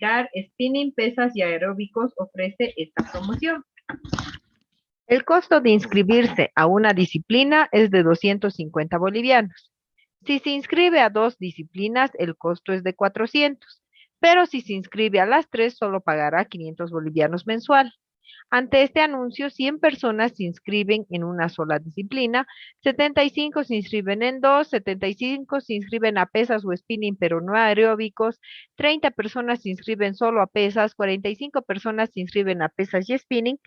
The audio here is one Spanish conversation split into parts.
practicar spinning, pesas y aeróbicos ofrece esta promoción. El costo de inscribirse a una disciplina es de 250 bolivianos. Si se inscribe a 2 disciplinas, el costo es de 400. Pero si se inscribe a las 3, solo pagará 500 bolivianos mensual. Ante este anuncio, 100 personas se inscriben en una sola disciplina, 75 se inscriben en 2, 75 se inscriben a pesas o spinning, pero no a aeróbicos, 30 personas se inscriben solo a pesas, 45 personas se inscriben a pesas y spinning,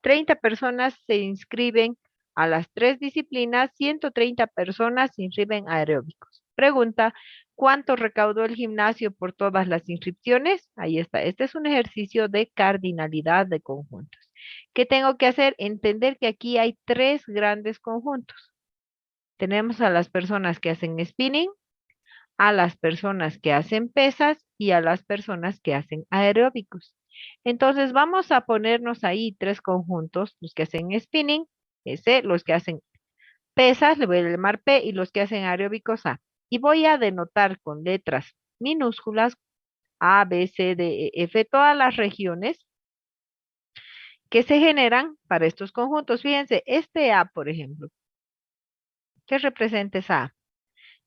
30 personas se inscriben a las 3 disciplinas, 130 personas se inscriben a aeróbicos. Pregunta, ¿cuánto recaudó el gimnasio por todas las inscripciones? Ahí está. Este es un ejercicio de cardinalidad de conjuntos. ¿Qué tengo que hacer? Entender que aquí hay 3 grandes conjuntos. Tenemos a las personas que hacen spinning, a las personas que hacen pesas y a las personas que hacen aeróbicos. Entonces vamos a ponernos ahí 3 conjuntos, los que hacen spinning, S, los que hacen pesas, le voy a llamar P, y los que hacen aeróbicos A. Y voy a denotar con letras minúsculas A, B, C, D, E, F, todas las regiones que se generan para estos conjuntos. Fíjense, este A, por ejemplo, ¿qué representa esa A?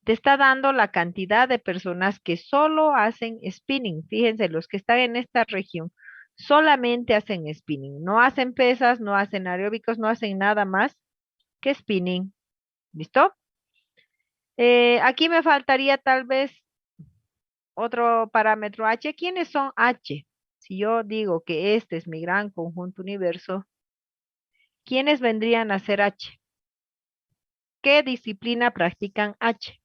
Te está dando la cantidad de personas que solo hacen spinning. Fíjense, los que están en esta región solamente hacen spinning. No hacen pesas, no hacen aeróbicos, no hacen nada más que spinning. ¿Listo? Aquí me faltaría tal vez otro parámetro H. ¿Quiénes son H? Si yo digo que este es mi gran conjunto universo, ¿quiénes vendrían a ser H? ¿Qué disciplina practican H?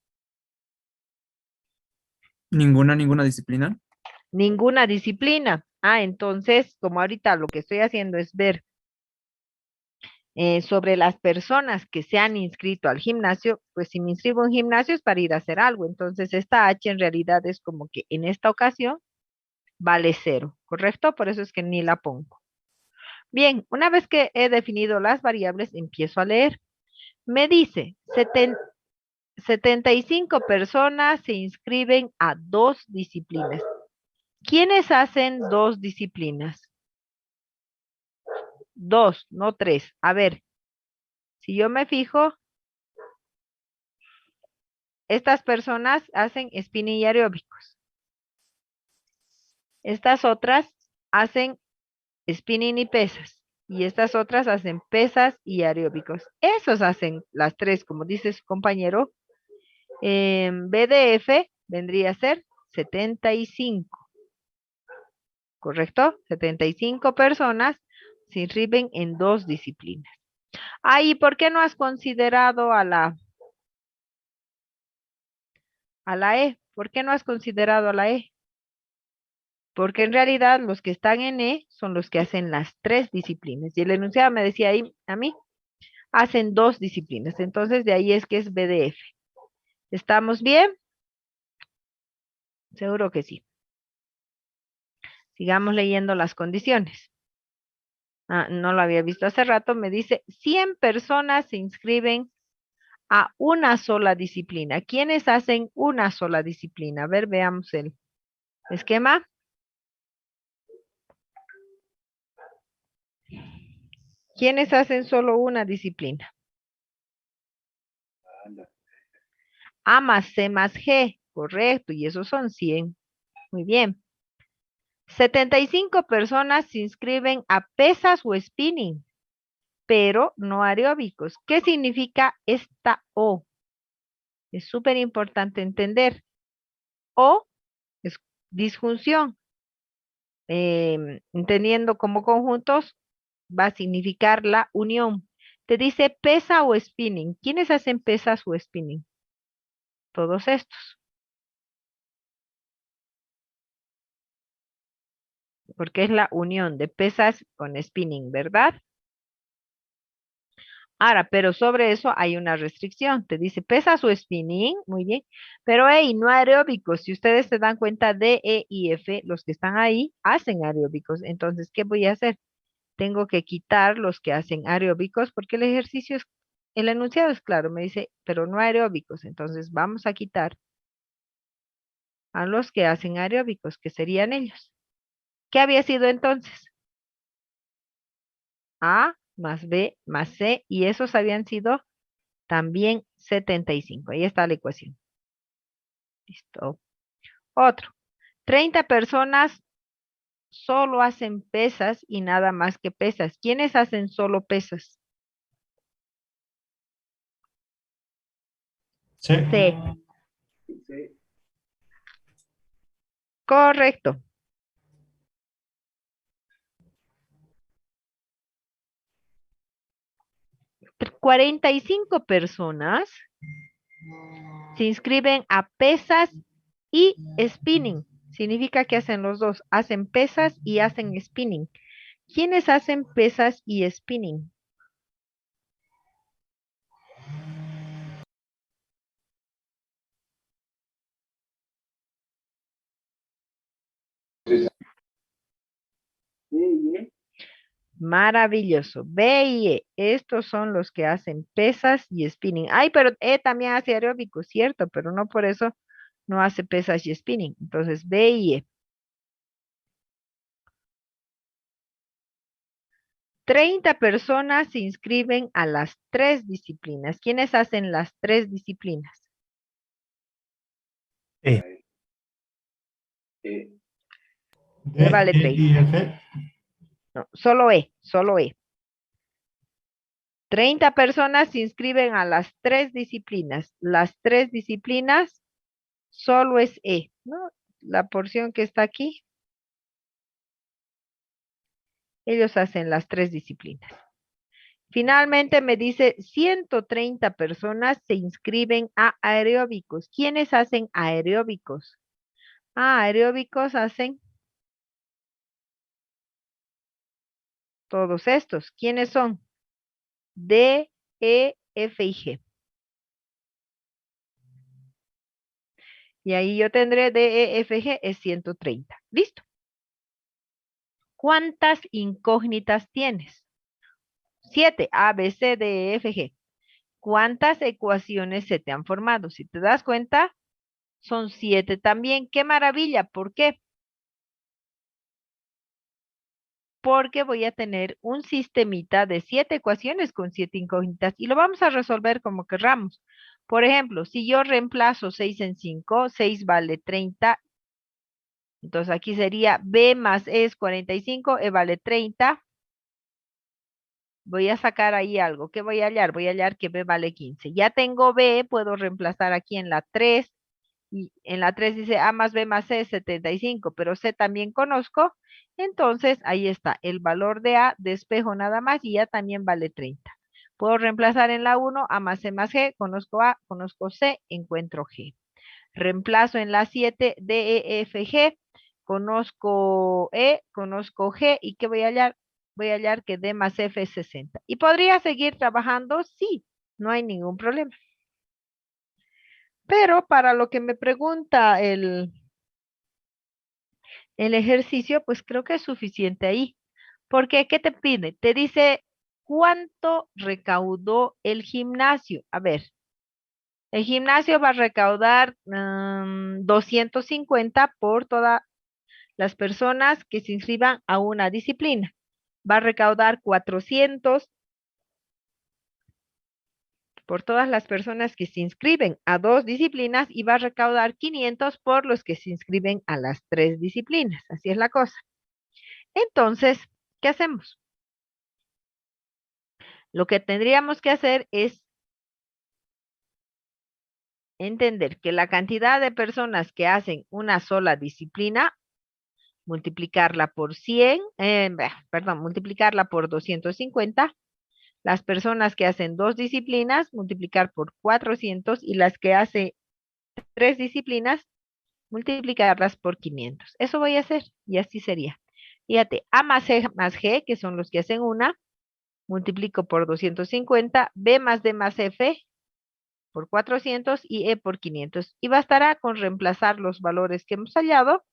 Ninguna disciplina. Ninguna disciplina. Ah, entonces, como ahorita lo que estoy haciendo es ver sobre las personas que se han inscrito al gimnasio, pues si me inscribo en gimnasio es para ir a hacer algo. Entonces, esta H en realidad es como que en esta ocasión vale 0, ¿correcto? Por eso es que ni la pongo. Bien, una vez que he definido las variables, empiezo a leer. Me dice, 75 personas se inscriben a 2 disciplinas. ¿Quiénes hacen 2 disciplinas? 2, no 3. A ver, si yo me fijo, estas personas hacen spinning y aeróbicos. Estas otras hacen spinning y pesas. Y estas otras hacen pesas y aeróbicos. Esos hacen las 3, como dice su compañero. BDF vendría a ser 75. ¿Correcto? 75 personas se inscriben en 2 disciplinas. ¿Y por qué no has considerado a la E? ¿Por qué no has considerado a la E? Porque en realidad los que están en E son los que hacen las 3 disciplinas. Y el enunciado me decía ahí, a mí, hacen 2 disciplinas. Entonces de ahí es que es BDF. ¿Estamos bien? Seguro que sí. Sigamos leyendo las condiciones. No lo había visto hace rato. Me dice, 100 personas se inscriben a una sola disciplina. ¿Quiénes hacen una sola disciplina? A ver, veamos el esquema. ¿Quiénes hacen solo una disciplina? A más C más G, correcto, y esos son 100. Muy bien. 75 personas se inscriben a pesas o spinning, pero no aeróbicos. ¿Qué significa esta O? Es súper importante entender. O es disjunción. Entendiendo como conjuntos, va a significar la unión. Te dice pesa o spinning. ¿Quiénes hacen pesas o spinning? Todos estos. Porque es la unión de pesas con spinning, ¿verdad? Ahora, pero sobre eso hay una restricción. Te dice pesas o spinning, muy bien. Pero hey, no aeróbicos. Si ustedes se dan cuenta, D, E y F, los que están ahí, hacen aeróbicos. Entonces, ¿qué voy a hacer? Tengo que quitar los que hacen aeróbicos porque el ejercicio es, el enunciado es claro, me dice, pero no aeróbicos. Entonces vamos a quitar a los que hacen aeróbicos, que serían ellos. ¿Qué había sido entonces? A más B más C, y esos habían sido también 75. Ahí está la ecuación. Listo. Otro. 30 personas solo hacen pesas y nada más que pesas. ¿Quiénes hacen solo pesas? Sí. C. Correcto. 45 personas se inscriben a pesas y spinning. Significa que hacen los dos. Hacen pesas y hacen spinning. ¿Quiénes hacen pesas y spinning? Maravilloso. B y E. Estos son los que hacen pesas y spinning. Ay, pero E también hace aeróbico, cierto, pero no por eso no hace pesas y spinning. Entonces, B y E. 30 personas se inscriben a las 3 disciplinas. ¿Quiénes hacen las 3 disciplinas? E. E vale D, E 30. y F. No, solo E, solo E. 30 personas se inscriben a las 3 disciplinas. Las 3 disciplinas solo es E, ¿no? La porción que está aquí, ellos hacen las 3 disciplinas. Finalmente me dice 130 personas se inscriben a aeróbicos. ¿Quiénes hacen aeróbicos? Ah, aeróbicos hacen todos estos. ¿Quiénes son? D, E, F y G. Y ahí yo tendré D, E, F, G es 130. Listo. ¿Cuántas incógnitas tienes? 7, A, B, C, D, E, F, G. ¿Cuántas ecuaciones se te han formado? Si te das cuenta, son 7 también. ¡Qué maravilla! ¿Por qué? Porque voy a tener un sistemita de 7 ecuaciones con 7 incógnitas y lo vamos a resolver como querramos. Por ejemplo, si yo reemplazo 6 en 5, 6 vale 30. Entonces aquí sería B más E es 45, E vale 30. Voy a sacar ahí algo. ¿Qué voy a hallar? Voy a hallar que B vale 15. Ya tengo B, puedo reemplazar aquí en la 3. Y en la 3 dice A más B más C es 75, pero C también conozco. Entonces, ahí está, el valor de A, despejo nada más y ya también vale 30. Puedo reemplazar en la 1 A más C más G, conozco A, conozco C, encuentro G. Reemplazo en la 7 D, E, F, G, conozco E, conozco G, ¿y qué voy a hallar? Voy a hallar que D más F es 60. ¿Y podría seguir trabajando? Sí, no hay ningún problema. Pero para lo que me pregunta el ejercicio, pues creo que es suficiente ahí. Porque, ¿qué te pide? Te dice, ¿cuánto recaudó el gimnasio? A ver, el gimnasio va a recaudar 250 por todas las personas que se inscriban a una disciplina. Va a recaudar 400 por todas las personas que se inscriben a 2 disciplinas y va a recaudar 500 por los que se inscriben a las 3 disciplinas. Así es la cosa. Entonces, ¿qué hacemos? Lo que tendríamos que hacer es entender que la cantidad de personas que hacen una sola disciplina, multiplicarla por 100, multiplicarla por 250, las personas que hacen 2 disciplinas, multiplicar por 400 y las que hacen 3 disciplinas, multiplicarlas por 500. Eso voy a hacer y así sería. Fíjate, A más C más G, que son los que hacen una, multiplico por 250, B más D más F por 400 y E por 500. Y bastará con reemplazar los valores que hemos hallado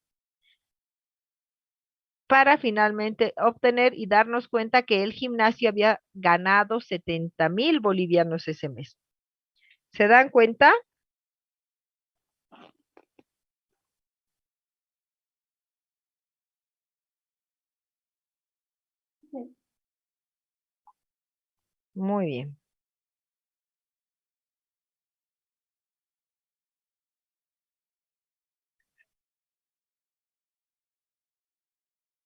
para finalmente obtener y darnos cuenta que el gimnasio había ganado 70,000 bolivianos ese mes. ¿Se dan cuenta? Muy bien.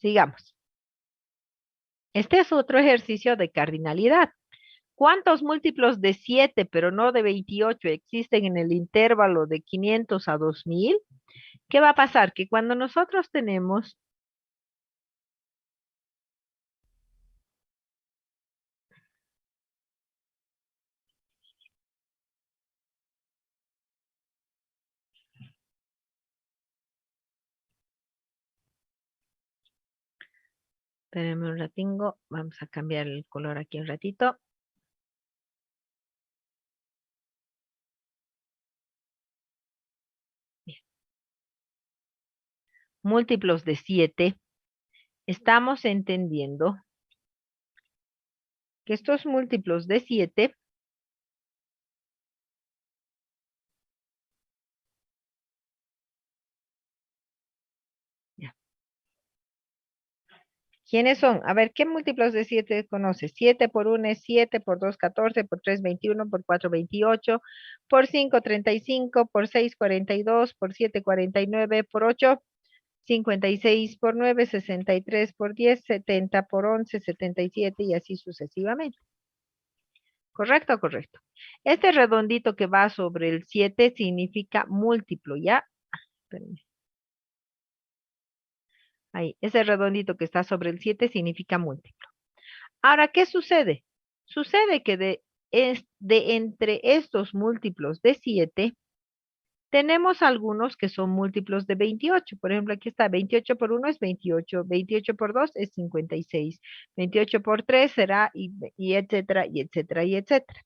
Sigamos. Este es otro ejercicio de cardinalidad. ¿Cuántos múltiplos de 7, pero no de 28, existen en el intervalo de 500 a 2000? ¿Qué va a pasar? Que cuando nosotros tenemos espérenme un ratingo, vamos a cambiar el color aquí un ratito. Bien. Múltiplos de 7, estamos entendiendo que estos múltiplos de 7, ya. ¿Quiénes son? A ver, ¿qué múltiplos de 7 conoces? 7 por 1 es 7, por 2, 14, por 3, 21, por 4, 28, por 5, 35, por 6, 42, por 7, 49, por 8, 56, por 9, 63, por 10, 70, por 11, 77 y así sucesivamente. ¿Correcto? Correcto. Este redondito que va sobre el 7 significa múltiplo, ¿ya? Espérenme. Ahí, ese redondito que está sobre el 7 significa múltiplo. Ahora, ¿qué sucede? Sucede que de entre estos múltiplos de 7, tenemos algunos que son múltiplos de 28. Por ejemplo, aquí está 28 por 1 es 28, 28 por 2 es 56, 28 por 3 será y etcétera, y etcétera, y etcétera.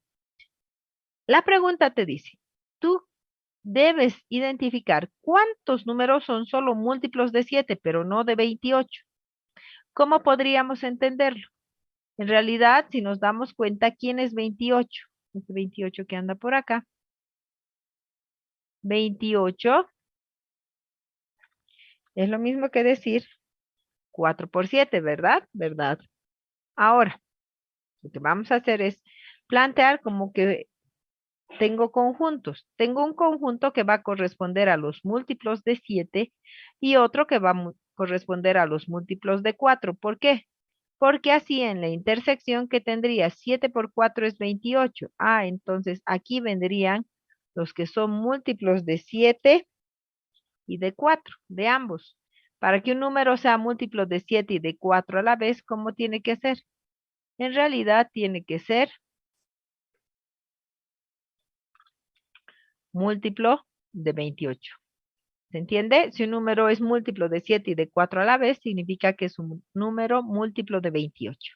La pregunta te dice, tú debes identificar cuántos números son solo múltiplos de 7, pero no de 28. ¿Cómo podríamos entenderlo? En realidad, si nos damos cuenta, ¿quién es 28? Este 28 que anda por acá. 28 es lo mismo que decir 4 por 7, ¿verdad? ¿Verdad? Ahora, lo que vamos a hacer es plantear como que tengo conjuntos. Tengo un conjunto que va a corresponder a los múltiplos de 7 y otro que va a corresponder a los múltiplos de 4. ¿Por qué? Porque así en la intersección que tendría 7 por 4 es 28. Ah, entonces aquí vendrían los que son múltiplos de 7 y de 4, de ambos. Para que un número sea múltiplo de 7 y de 4 a la vez, ¿cómo tiene que ser? En realidad tiene que ser múltiplo de 28. ¿Se entiende? Si un número es múltiplo de 7 y de 4 a la vez, significa que es un número múltiplo de 28.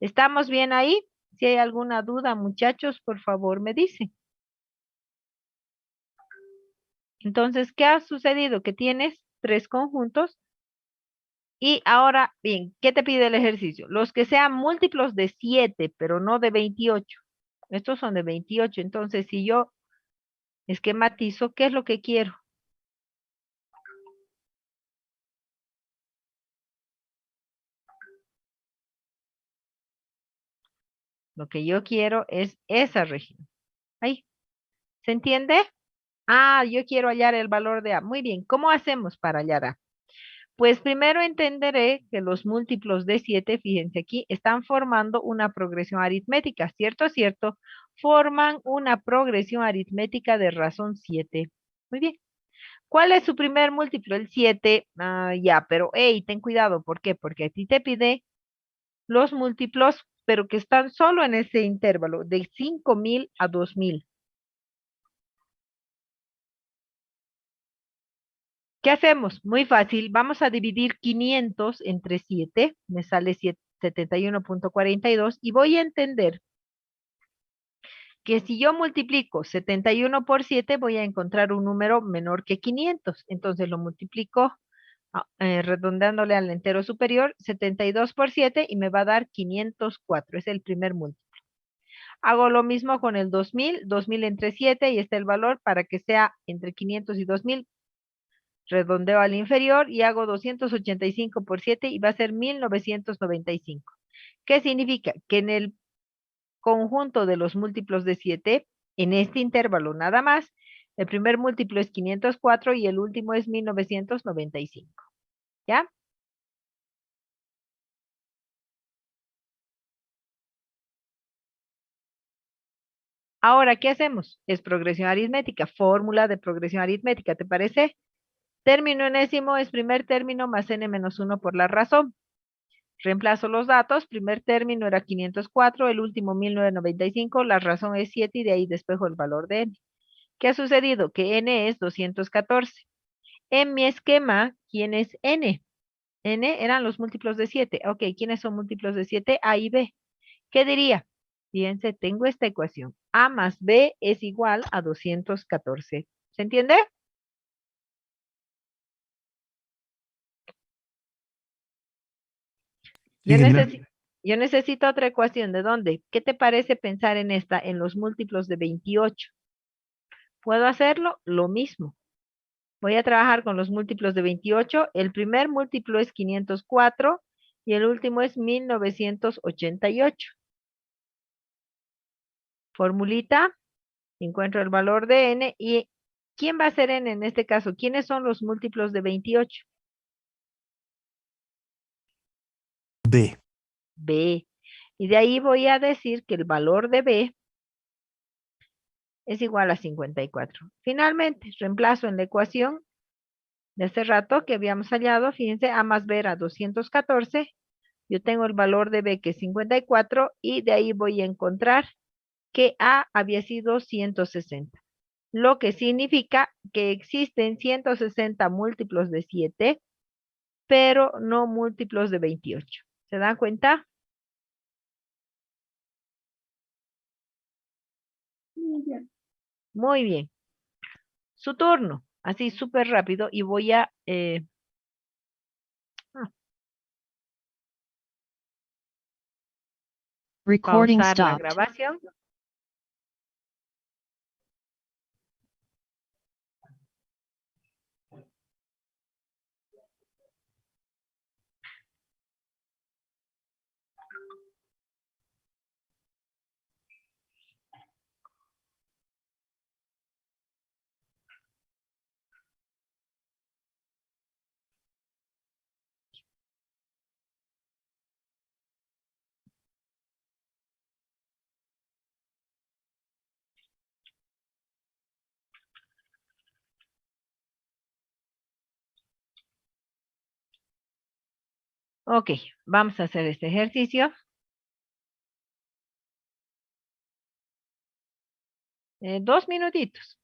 ¿Estamos bien ahí? Si hay alguna duda, muchachos, por favor me dicen. Entonces, ¿qué ha sucedido? Que tienes tres conjuntos y ahora, bien, ¿qué te pide el ejercicio? Los que sean múltiplos de 7, pero no de 28. Estos son de 28. Entonces, si yo esquematizo, ¿qué es lo que quiero? Lo que yo quiero es esa región. Ahí, ¿se entiende? Ah, yo quiero hallar el valor de A. Muy bien, ¿cómo hacemos para hallar A? Pues primero entenderé que los múltiplos de 7, fíjense aquí, están formando una progresión aritmética, ¿cierto? ¿Cierto? Forman una progresión aritmética de razón 7. Muy bien. ¿Cuál es su primer múltiplo? El 7. Ah, ya, pero hey, ten cuidado. ¿Por qué? Porque a ti te pide los múltiplos, pero que están solo en ese intervalo, de 5000 a 2000. ¿Qué hacemos? Muy fácil. Vamos a dividir 500 entre 7. Me sale 71.42 y voy a entender que si yo multiplico 71 por 7 voy a encontrar un número menor que 500. Entonces lo multiplico redondeándole al entero superior 72 por 7 y me va a dar 504. Es el primer múltiplo. Hago lo mismo con el 2000. 2000 entre 7 y está el valor para que sea entre 500 y 2000. Redondeo al inferior y hago 285 por 7 y va a ser 1995. ¿Qué significa? Que en el conjunto de los múltiplos de 7, en este intervalo nada más, el primer múltiplo es 504 y el último es 1995. ¿Ya? Ahora, ¿qué hacemos? Es progresión aritmética, fórmula de progresión aritmética, ¿te parece? Término enésimo es primer término más n menos 1 por la razón. Reemplazo los datos, primer término era 504, el último 1995, la razón es 7 y de ahí despejo el valor de n. ¿Qué ha sucedido? Que n es 214. En mi esquema, ¿quién es n? N eran los múltiplos de 7. Ok, ¿quiénes son múltiplos de 7? A y B. ¿Qué diría? Fíjense, tengo esta ecuación. A más B es igual a 214. ¿Se entiende? Sí, Yo señora. necesito, yo necesito otra ecuación. ¿De dónde? ¿Qué te parece pensar en esta, en los múltiplos de 28? ¿Puedo hacerlo? Lo mismo. Voy a trabajar con los múltiplos de 28. El primer múltiplo es 504 y el último es 1988. Formulita, encuentro el valor de n y ¿quién va a ser n en este caso? ¿Quiénes son los múltiplos de 28? B. B. Y de ahí voy a decir que el valor de B es igual a 54. Finalmente, reemplazo en la ecuación de hace rato que habíamos hallado, fíjense, A más B era 214. Yo tengo el valor de B que es 54 y de ahí voy a encontrar que A había sido 160. Lo que significa que existen 160 múltiplos de 7, pero no múltiplos de 28. ¿Se dan cuenta? Muy bien. Su turno. Así súper rápido y voy a Recording pausar la stopped. grabación. Ok, vamos a hacer este ejercicio. 2 minutitos.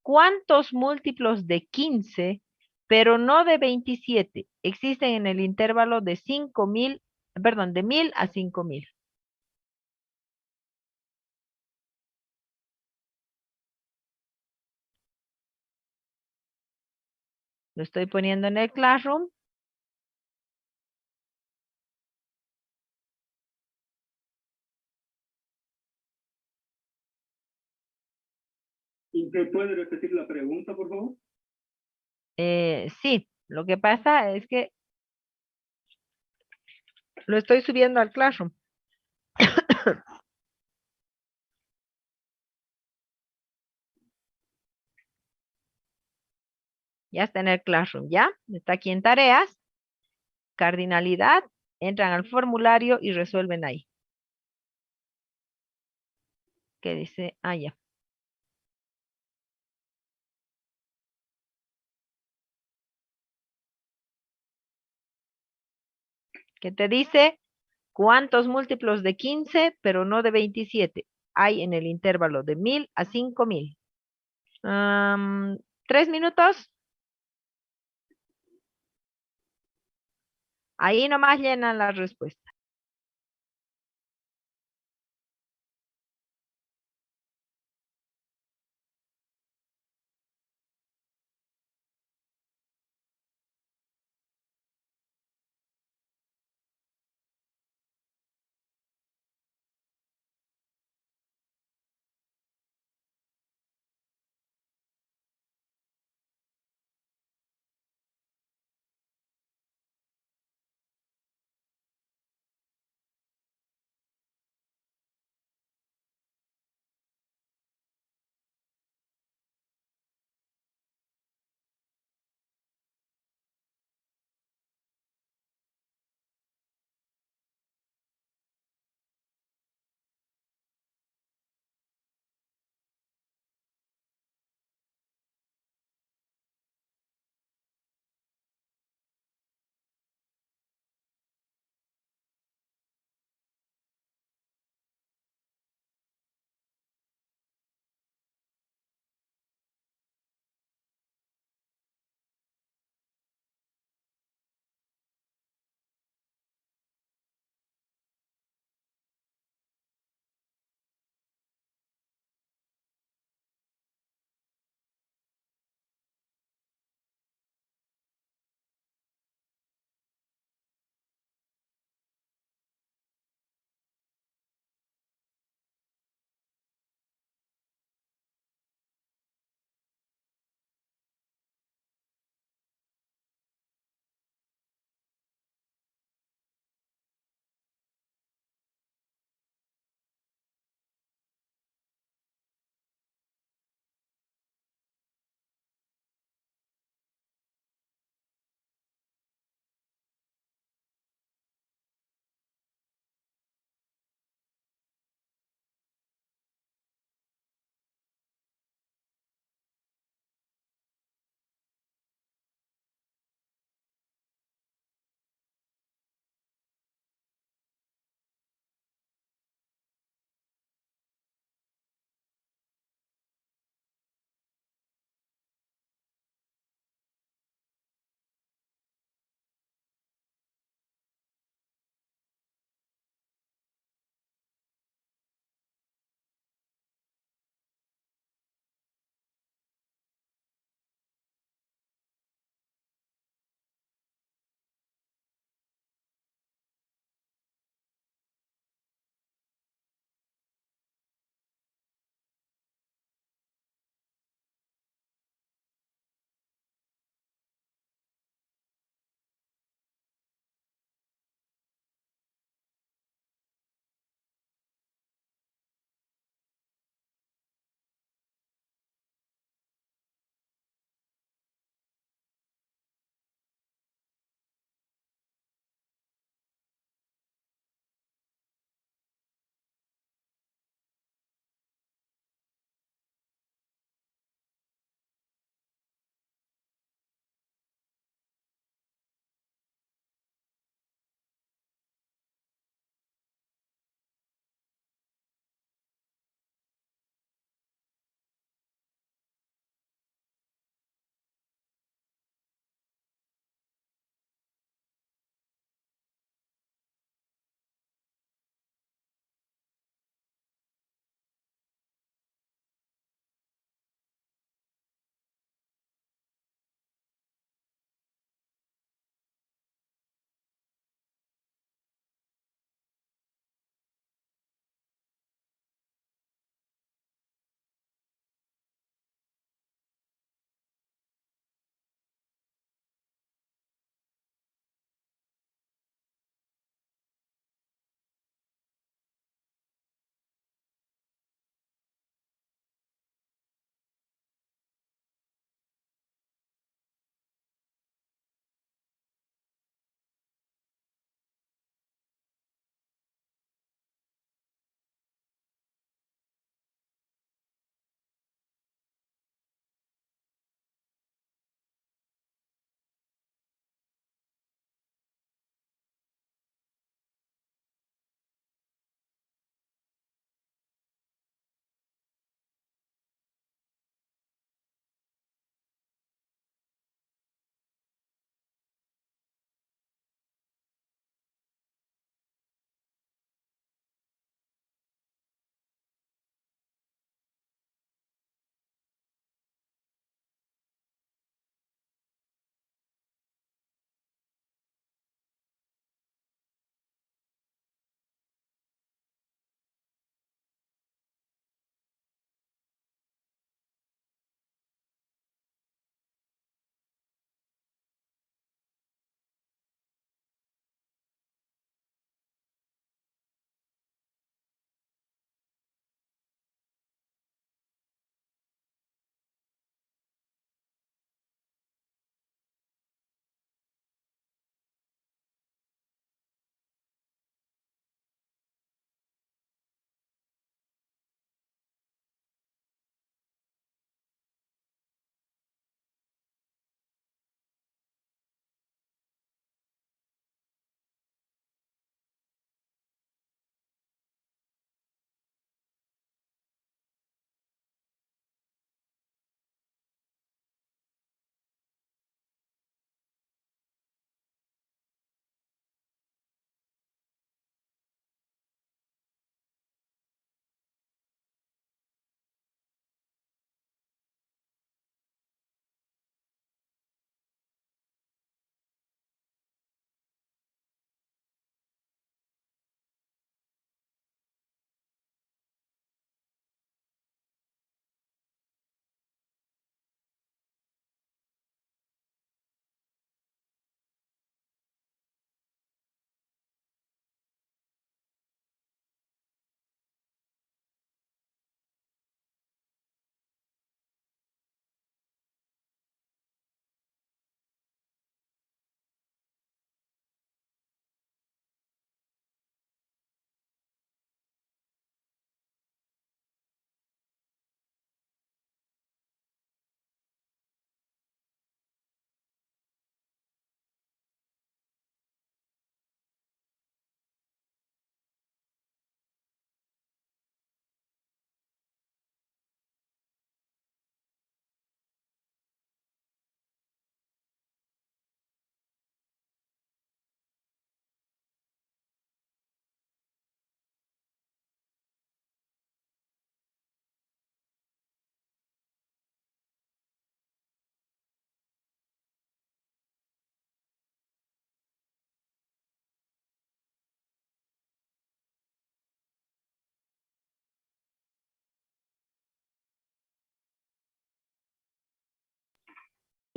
¿Cuántos múltiplos de 15, pero no de 27, existen en el intervalo de 5.000, perdón, de 1.000 a 5.000? Lo estoy poniendo en el Classroom. ¿Usted puede repetir la pregunta, por favor? Sí, lo que pasa es que lo estoy subiendo al Classroom. Ya está en el Classroom, ¿ya? Está aquí en tareas, cardinalidad, entran al formulario y resuelven ahí. ¿Qué dice? Ah, ya. ¿Qué te dice? ¿Cuántos múltiplos de 15, pero no de 27, hay en el intervalo de 1.000 a 5.000? 3 minutos. Ahí nomás llenan la respuesta.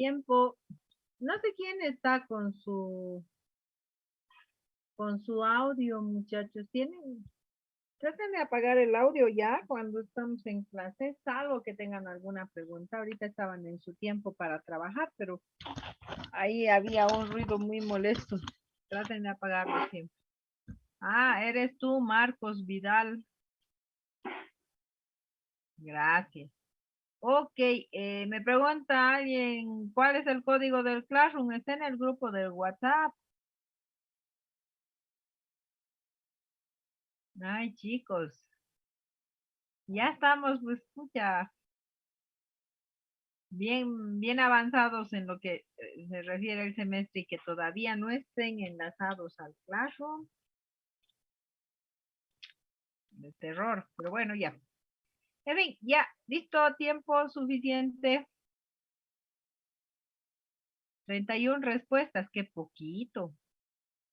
tiempo. No sé quién está con su audio, muchachos. Traten de apagar el audio ya cuando estamos en clase, salvo que tengan alguna pregunta. Ahorita estaban en su tiempo para trabajar, pero ahí había un ruido muy molesto. Traten de apagarlo siempre. Ah, eres tú, Marcos Vidal. Gracias. Ok, me pregunta alguien, ¿cuál es el código del Classroom? Está en el grupo del WhatsApp. Ay, chicos. Ya estamos, pues, escucha, bien avanzados en lo que se refiere al semestre y que todavía no estén enlazados al Classroom. De terror, pero bueno, ya. En fin, ya, listo, tiempo suficiente. 31 respuestas, qué poquito.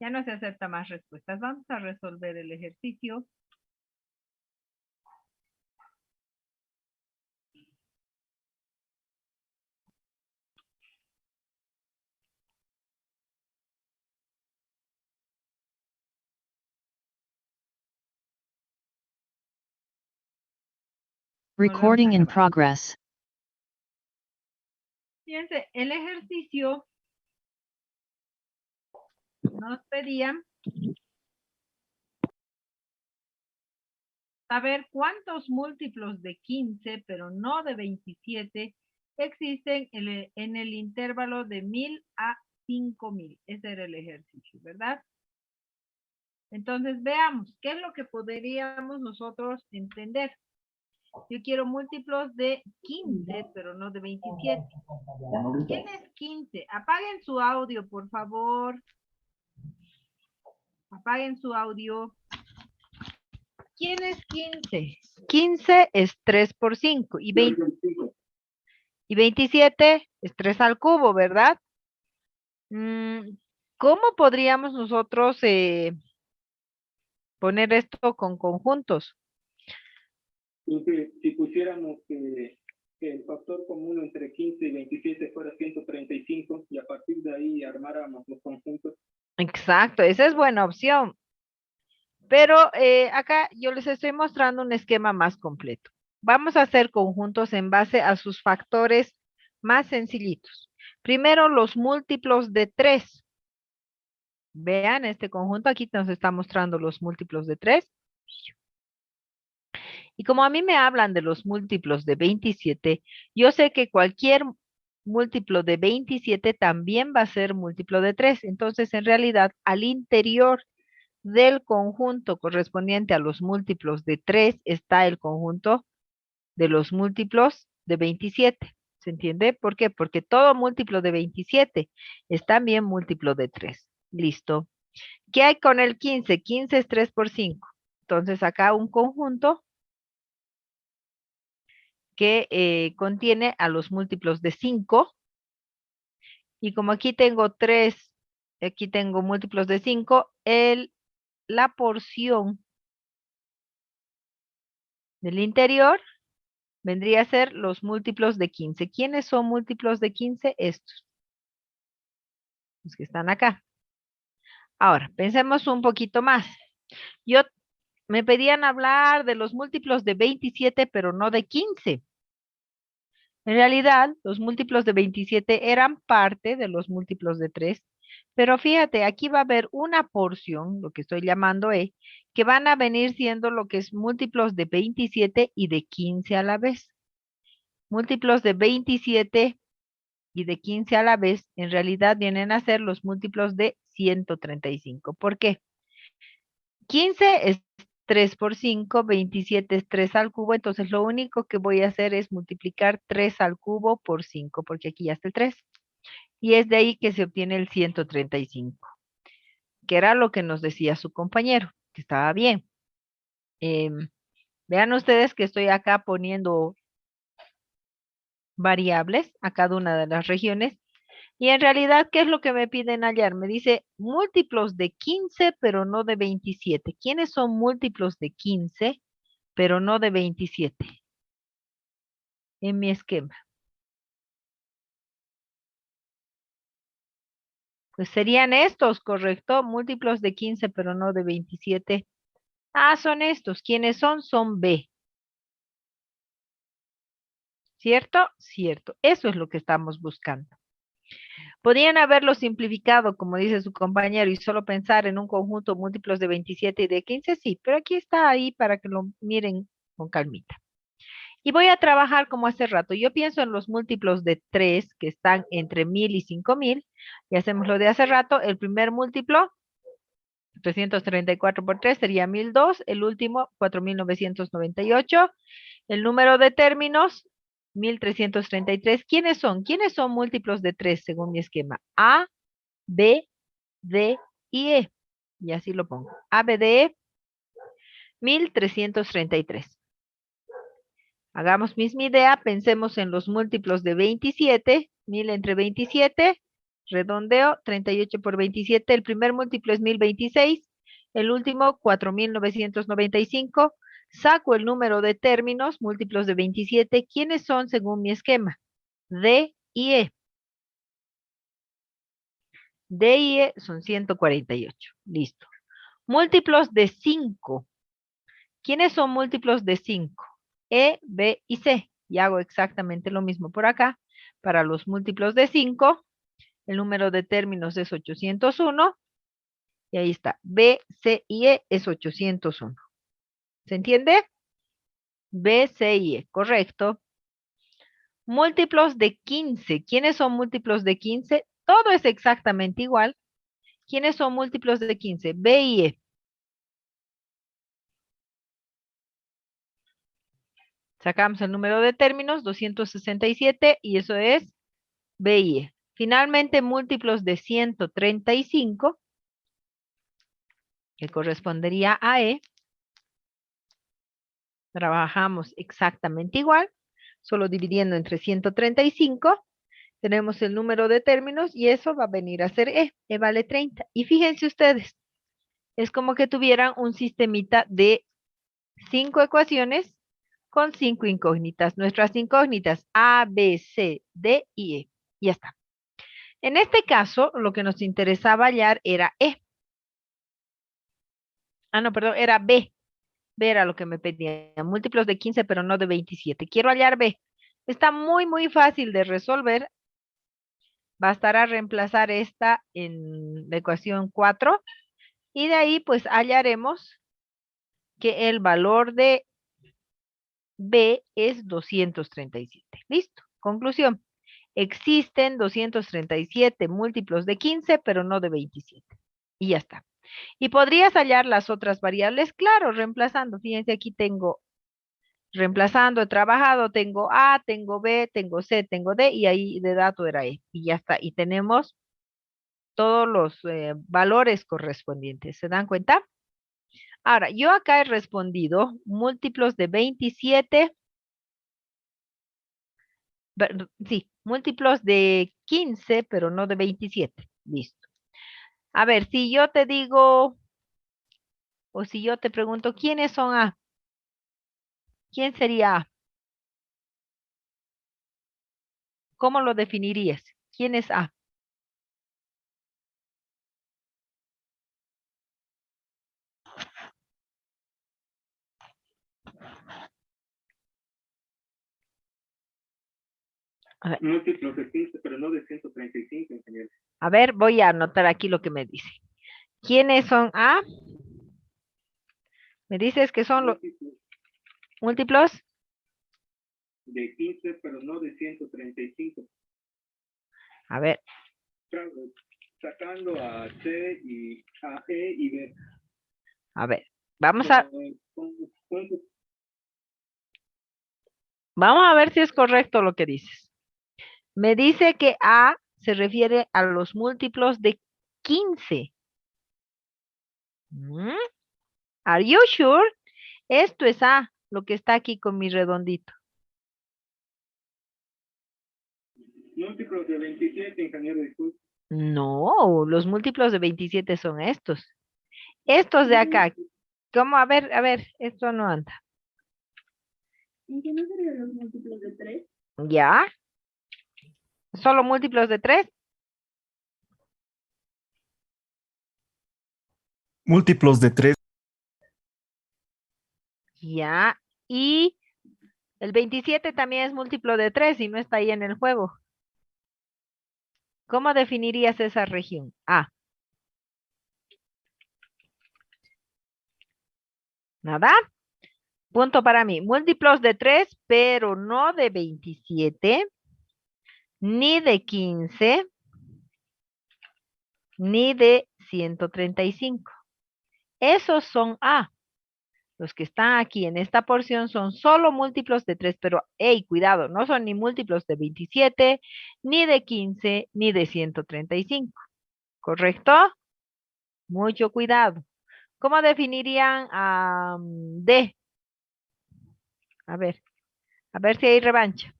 Ya no se acepta más respuestas. Vamos a resolver el ejercicio. Recording in progress. Fíjense, el ejercicio nos pedía saber cuántos múltiplos de 15, pero no de 27, existen en el intervalo de 1000 a 5000. Ese era el ejercicio, ¿verdad? Entonces veamos, ¿qué es lo que podríamos nosotros entender? Yo quiero múltiplos de 15, pero no de 27. ¿Quién es 15? Apaguen su audio, por favor. Apaguen su audio. ¿Quién es 15? 15 es 3 por 5 y 27 es 3 al cubo, ¿verdad? ¿Cómo podríamos nosotros poner esto con conjuntos? Si pusiéramos que el factor común entre 15 y 27 fuera 135 y a partir de ahí armáramos los conjuntos. Exacto, esa es buena opción. Pero acá yo les estoy mostrando un esquema más completo. Vamos a hacer conjuntos en base a sus factores más sencillitos. Primero, los múltiplos de 3. Vean este conjunto, aquí nos está mostrando los múltiplos de 3. Y como a mí me hablan de los múltiplos de 27, yo sé que cualquier múltiplo de 27 también va a ser múltiplo de 3. Entonces, en realidad, al interior del conjunto correspondiente a los múltiplos de 3 está el conjunto de los múltiplos de 27. ¿Se entiende? ¿Por qué? Porque todo múltiplo de 27 es también múltiplo de 3. Listo. ¿Qué hay con el 15? 15 es 3 por 5. Entonces acá un conjunto que contiene a los múltiplos de 5. Y como aquí tengo 3, aquí tengo múltiplos de 5, la porción del interior vendría a ser los múltiplos de 15. ¿Quiénes son múltiplos de 15? Estos. Los que están acá. Ahora, pensemos un poquito más. Me pedían hablar de los múltiplos de 27, pero no de 15. En realidad, los múltiplos de 27 eran parte de los múltiplos de 3. Pero fíjate, aquí va a haber una porción, lo que estoy llamando E, que van a venir siendo lo que es múltiplos de 27 y de 15 a la vez. Múltiplos de 27 y de 15 a la vez, en realidad vienen a ser los múltiplos de 135. ¿Por qué? 15 es 3 por 5, 27 es 3 al cubo, entonces lo único que voy a hacer es multiplicar 3 al cubo por 5, porque aquí ya está el 3. Y es de ahí que se obtiene el 135, que era lo que nos decía su compañero, que estaba bien. Vean ustedes que estoy acá poniendo variables a cada una de las regiones. Y en realidad, ¿qué es lo que me piden hallar? Me dice múltiplos de 15, pero no de 27. ¿Quiénes son múltiplos de 15, pero no de 27? En mi esquema. Pues serían estos, ¿correcto? Múltiplos de 15, pero no de 27. Ah, son estos. ¿Quiénes son? Son B. ¿Cierto? Cierto. Eso es lo que estamos buscando. Podrían haberlo simplificado, como dice su compañero, y solo pensar en un conjunto múltiplos de 27 y de 15, sí, pero aquí está ahí para que lo miren con calmita. Y voy a trabajar como hace rato. Yo pienso en los múltiplos de 3 que están entre 1000 y 5000. Y hacemos lo de hace rato. El primer múltiplo, 334 por 3 sería 1002. El último, 4998. El número de términos, 1333. ¿Quiénes son? ¿Quiénes son múltiplos de 3 según mi esquema? A, B, D y E. Y así lo pongo. A, B, D, E, 1333. Hagamos misma idea, pensemos en los múltiplos de 27, 1000 entre 27, redondeo, 38 por 27, el primer múltiplo es 1026, el último 4995, saco el número de términos, múltiplos de 27, ¿quiénes son según mi esquema? D y E. D y E son 148, listo. Múltiplos de 5, ¿quiénes son múltiplos de 5? E, B y C. Y hago exactamente lo mismo por acá. Para los múltiplos de 5, el número de términos es 801. Y ahí está. B, C y E es 801. ¿Se entiende? B, C y E. Correcto. Múltiplos de 15. ¿Quiénes son múltiplos de 15? Todo es exactamente igual. ¿Quiénes son múltiplos de 15? B y E. Sacamos el número de términos, 267, y eso es B y E. Finalmente, múltiplos de 135, que correspondería a E. Trabajamos exactamente igual, solo dividiendo entre 135. Tenemos el número de términos y eso va a venir a ser E. E vale 30. Y fíjense ustedes, es como que tuvieran un sistemita de 5 ecuaciones con 5 incógnitas. Nuestras incógnitas A, B, C, D y E. Ya está. En este caso, lo que nos interesaba hallar era E. Ah, no, perdón, era B. B era lo que me pedía. Múltiplos de 15, pero no de 27. Quiero hallar B. Está muy, muy fácil de resolver. Bastará reemplazar esta en la ecuación 4. Y de ahí, pues, hallaremos que el valor de B es 237. Listo. Conclusión. Existen 237 múltiplos de 15, pero no de 27. Y ya está. ¿Y podrías hallar las otras variables? Claro, reemplazando. Fíjense, aquí tengo, reemplazando, he trabajado, tengo A, tengo B, tengo C, tengo D, y ahí de dato era E. Y ya está. Y tenemos todos los valores correspondientes. ¿Se dan cuenta? Ahora, yo acá he respondido múltiplos de 27, sí, múltiplos de 15, pero no de 27. Listo. A ver, si yo te digo, o si yo te pregunto, ¿quiénes son A? ¿Quién sería A? ¿Cómo lo definirías? ¿Quién es A? A ver, Múltiplos de 15, pero no de 135, ingeniero. a ver, voy a anotar aquí lo que me dice. ¿Quiénes son A? Me dices que son los Múltiplos múltiplos. de 15, pero no de 135. A ver, Sacando a C y a E y B. a ver. Vamos a ver si es correcto lo que dices. Me dice que A se refiere a los múltiplos de 15. Are you sure? Esto es A, lo que está aquí con mi redondito. Múltiplos de 27, ingeniero, disculpe. No, los múltiplos de 27 son estos. Estos de acá. ¿Cómo? A ver, esto no anda. ¿En qué no serían los múltiplos de 3? ¿Ya? ¿Solo múltiplos de 3? Múltiplos de 3. Ya. Y el 27 también es múltiplo de 3 y no está ahí en el juego. ¿Cómo definirías esa región? A. Nada. Punto para mí. Múltiplos de 3, pero no de 27, ni de 15, ni de 135. Esos son A. Los que están aquí en esta porción son solo múltiplos de 3, pero, hey, cuidado, no son ni múltiplos de 27, ni de 15, ni de 135. ¿Correcto? Mucho cuidado. ¿Cómo definirían a D? A ver si hay revancha.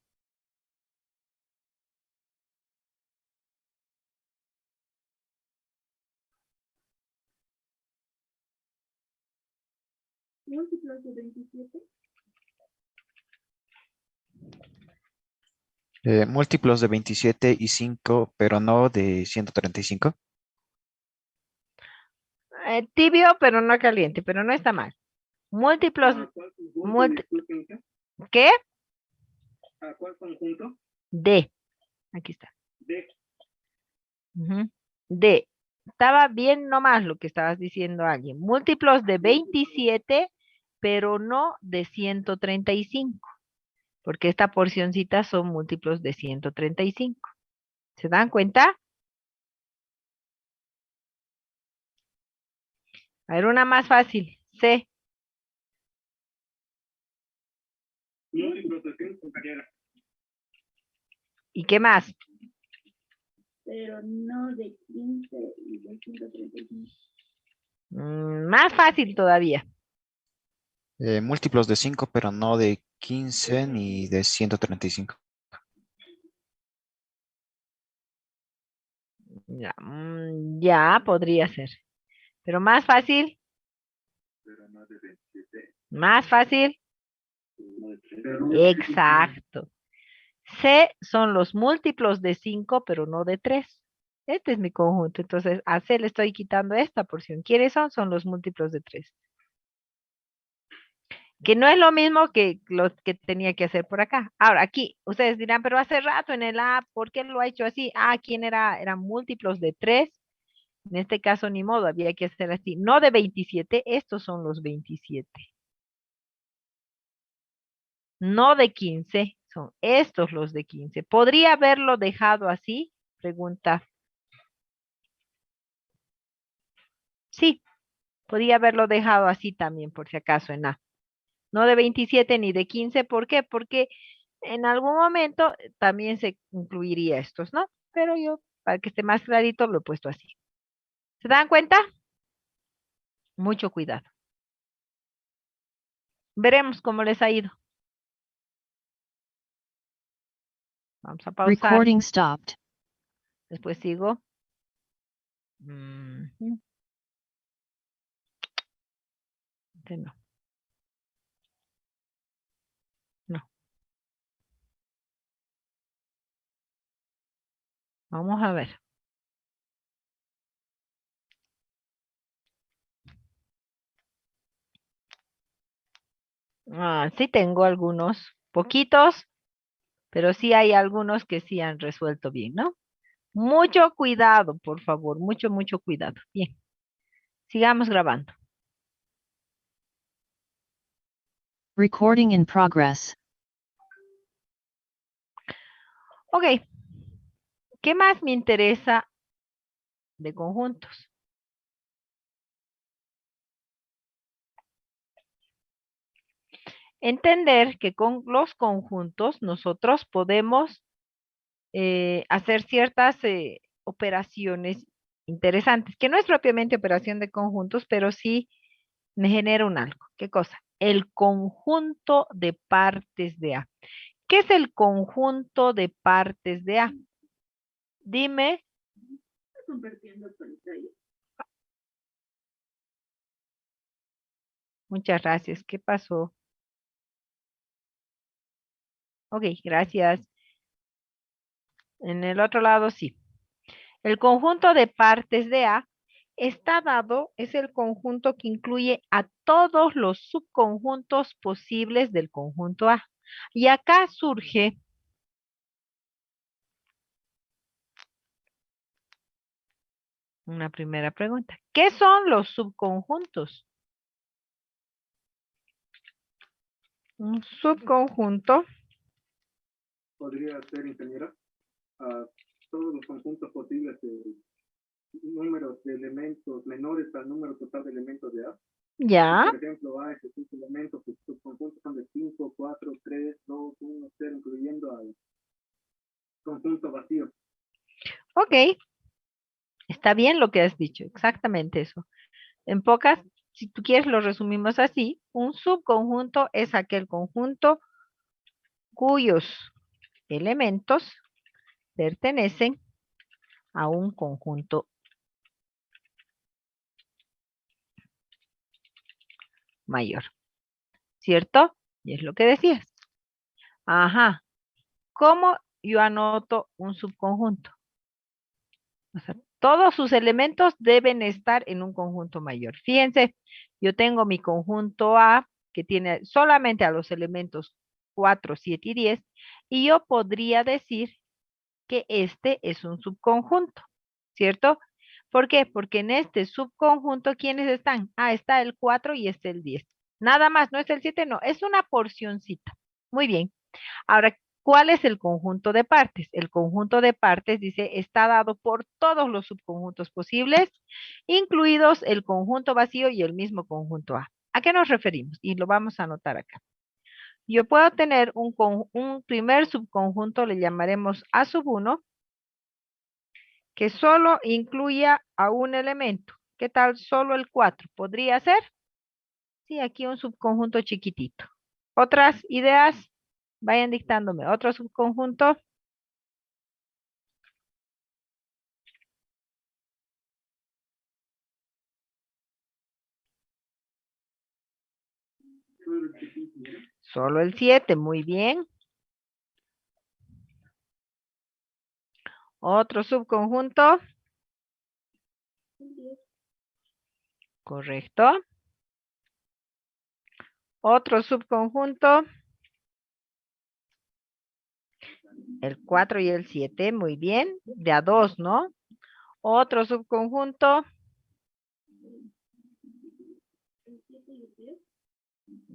Múltiplos de 27. Múltiplos de 27 y 5, pero no de 135. Tibio, pero no caliente, pero no está mal. Múltiplos, ¿A cuál conjunto? multi- Disculpen, ¿qué? ¿qué? ¿A cuál conjunto? D. Aquí está. De Ujú. D. Estaba bien nomás lo que estabas diciendo alguien. Múltiplos de 27, pero no de 135, porque esta porcioncita son múltiplos de 135. ¿Se dan cuenta? A ver, una más fácil. C. múltiplos de 5, compañera. ¿Y qué más? Pero no de 15 y de 135. Más fácil todavía. Múltiplos de 5, pero no de 15 ni de 135. Ya, ya podría ser. Pero más fácil, Pero no de 27. más fácil. Pero no de 35. Exacto. C son los múltiplos de 5, pero no de 3. Este es mi conjunto. Entonces, a C le estoy quitando esta porción. ¿Quiénes son? Son los múltiplos de 3. Que no es lo mismo que lo que tenía que hacer por acá. Ahora, aquí, ustedes dirán, pero hace rato en el A, ¿por qué lo ha hecho así? Ah, ¿quién era? Eran múltiplos de 3. En este caso, ni modo, había que hacer así. No de 27, estos son los 27. No de 15, son estos los de 15. ¿Podría haberlo dejado así? Pregunta. Sí, podría haberlo dejado así también, por si acaso, en A. No de 27 ni de 15, ¿por qué? Porque en algún momento también se incluiría estos, ¿no? Pero yo, para que esté más clarito, lo he puesto así. ¿Se dan cuenta? Mucho cuidado. Veremos cómo les ha ido. Vamos a pausar. Recording stopped. Después sigo. Ujú. Este no. No. Vamos a ver. Sí tengo algunos, poquitos, pero sí hay algunos que sí han resuelto bien, ¿no? Mucho cuidado, por favor, mucho, mucho cuidado. Bien, sigamos grabando. Recording in progress. Ok, ¿qué más me interesa de conjuntos? Entender que con los conjuntos nosotros podemos hacer ciertas operaciones interesantes, que no es propiamente operación de conjuntos, pero sí me genera un algo. ¿Qué cosa? El conjunto de partes de A. ¿Qué es el conjunto de partes de A? Dime. Está compartiendo pantalla. Muchas gracias. ¿Qué pasó? Ok, gracias. En el otro lado sí. El conjunto de partes de A Está dado es el conjunto que incluye a todos los subconjuntos posibles del conjunto A. Y acá surge una primera pregunta. ¿Qué son los subconjuntos? Un subconjunto Podría ser, ingeniera, a todos los conjuntos posibles de números de elementos menores al número total de elementos de A. ya. Por ejemplo, A es de 5 elementos, sus conjuntos son de 5, 4, 3, 2, 1, 0, incluyendo al conjunto vacío. Ok, está bien lo que has dicho, exactamente eso. En pocas, si tú quieres, lo resumimos así. Un subconjunto es aquel conjunto cuyos elementos pertenecen a un conjunto mayor, ¿cierto? Y es lo que decías. Ajá. ¿Cómo yo anoto un subconjunto? O sea, todos sus elementos deben estar en un conjunto mayor. Fíjense, yo tengo mi conjunto A que tiene solamente a los elementos 4, 7 y 10 y yo podría decir que este es un subconjunto, ¿cierto? ¿Por qué? Porque en este subconjunto, ¿quiénes están? Ah, está el 4 y está el 10. Nada más, no es el 7, no, es una porcioncita. Muy bien. Ahora, ¿cuál es el conjunto de partes? El conjunto de partes, dice, está dado por todos los subconjuntos posibles, incluidos el conjunto vacío y el mismo conjunto A. ¿A qué nos referimos? Y lo vamos a anotar acá. Yo puedo tener un primer subconjunto, le llamaremos A sub 1, que solo incluya a un elemento. ¿Qué tal? Solo el 4. ¿Podría ser? Sí, aquí un subconjunto chiquitito. ¿Otras ideas? Vayan dictándome. ¿Otro subconjunto? Solo el 7, muy bien. Otro subconjunto. Correcto. Otro subconjunto. El 4 y el 7, muy bien. De a 2, ¿no? Otro subconjunto.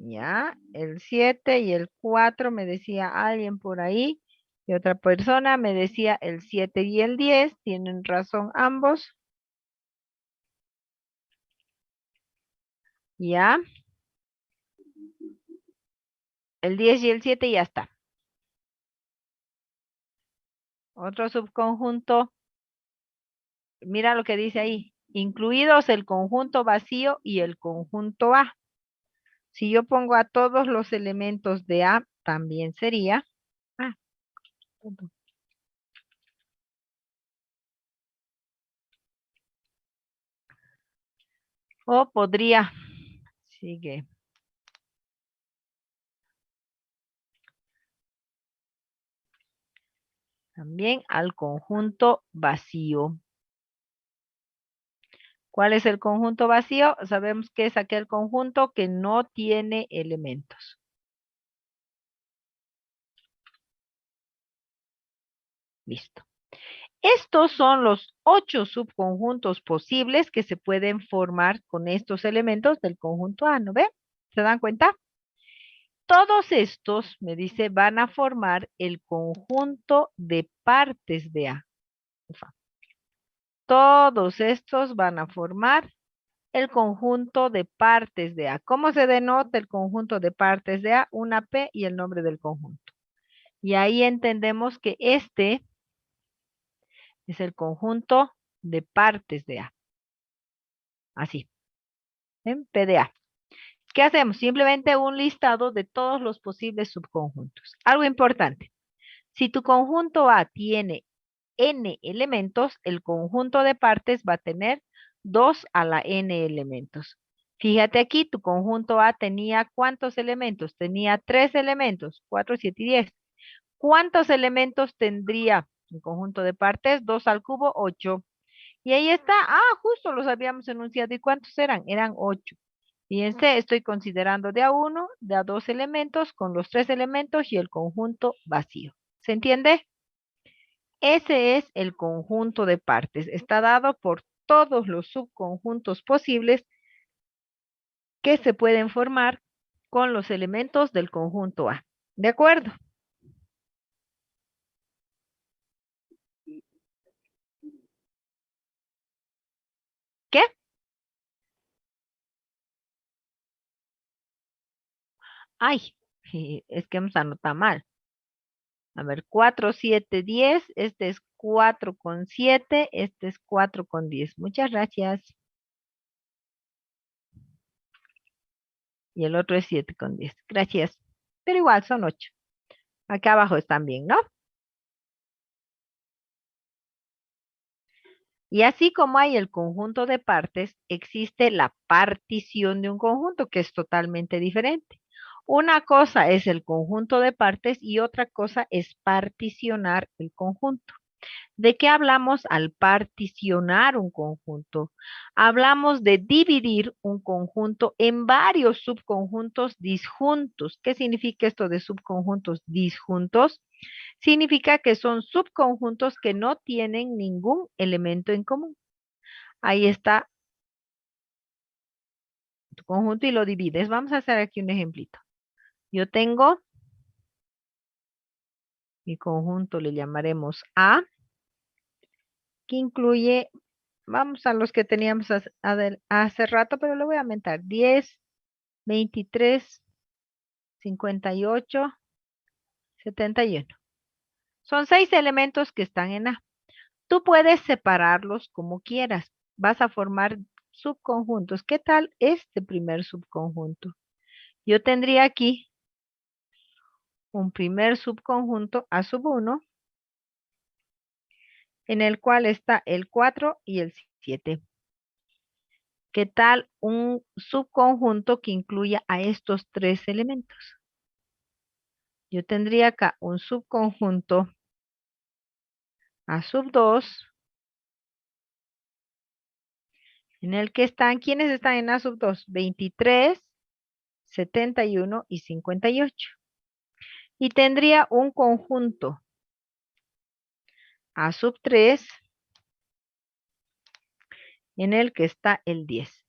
Ya, el 7 y el 4 me decía alguien por ahí. Y otra persona me decía el 7 y el 10. Tienen razón ambos. Ya. El 10 y el 7 ya está. Otro subconjunto. Mira lo que dice ahí. Incluidos el conjunto vacío y el conjunto A. Si yo pongo a todos los elementos de A, también sería A. Punto. O podría, sigue. También al conjunto vacío. ¿Cuál es el conjunto vacío? Sabemos que es aquel conjunto que no tiene elementos. Listo. Estos son los 8 subconjuntos posibles que se pueden formar con estos elementos del conjunto A, ¿no ve? ¿Se dan cuenta? Todos estos, me dice, van a formar el conjunto de partes de A. Ufa. Todos estos van a formar el conjunto de partes de A. ¿Cómo se denota el conjunto de partes de A? Una P y el nombre del conjunto. Y ahí entendemos que este es el conjunto de partes de A. Así, en P de A. ¿Qué hacemos? Simplemente un listado de todos los posibles subconjuntos. Algo importante. Si tu conjunto A tiene n elementos, el conjunto de partes va a tener 2 a la n elementos. Fíjate aquí, tu conjunto A tenía ¿cuántos elementos? Tenía 3 elementos, 4, 7 y 10. ¿Cuántos elementos tendría el conjunto de partes? 2 al cubo, 8. Y ahí está. Ah, justo los habíamos enunciado. ¿Y cuántos eran? Eran 8. Fíjense, estoy considerando de a 1, de a 2 elementos, con los 3 elementos y el conjunto vacío. ¿Se entiende? Ese es el conjunto de partes. Está dado por todos los subconjuntos posibles que se pueden formar con los elementos del conjunto A. ¿De acuerdo? ¿Qué? Ay, es que hemos anotado mal. A ver, 4, 7, 10. Este es 4,7. Este es 4,10. Muchas gracias. Y el otro es 7,10. Gracias. Pero igual son 8. Acá abajo están bien, ¿no? Y así como hay el conjunto de partes, existe la partición de un conjunto que es totalmente diferente. Una cosa es el conjunto de partes y otra cosa es particionar el conjunto. ¿De qué hablamos al particionar un conjunto? Hablamos de dividir un conjunto en varios subconjuntos disjuntos. ¿Qué significa esto de subconjuntos disjuntos? Significa que son subconjuntos que no tienen ningún elemento en común. Ahí está tu conjunto y lo divides. Vamos a hacer aquí un ejemplito. Yo tengo mi conjunto, le llamaremos A, que incluye, vamos a los que teníamos hace rato, pero le voy a aumentar. 10, 23, 58, 71. Son 6 elementos que están en A. Tú puedes separarlos como quieras. Vas a formar subconjuntos. ¿Qué tal este primer subconjunto? Yo tendría aquí un primer subconjunto A sub 1, en el cual está el 4 y el 7. ¿Qué tal un subconjunto que incluya a estos 3 elementos? Yo tendría acá un subconjunto A sub 2, en el que están, ¿quiénes están en A sub 2? 23, 71 y 58. Y tendría un conjunto A sub 3, en el que está el 10.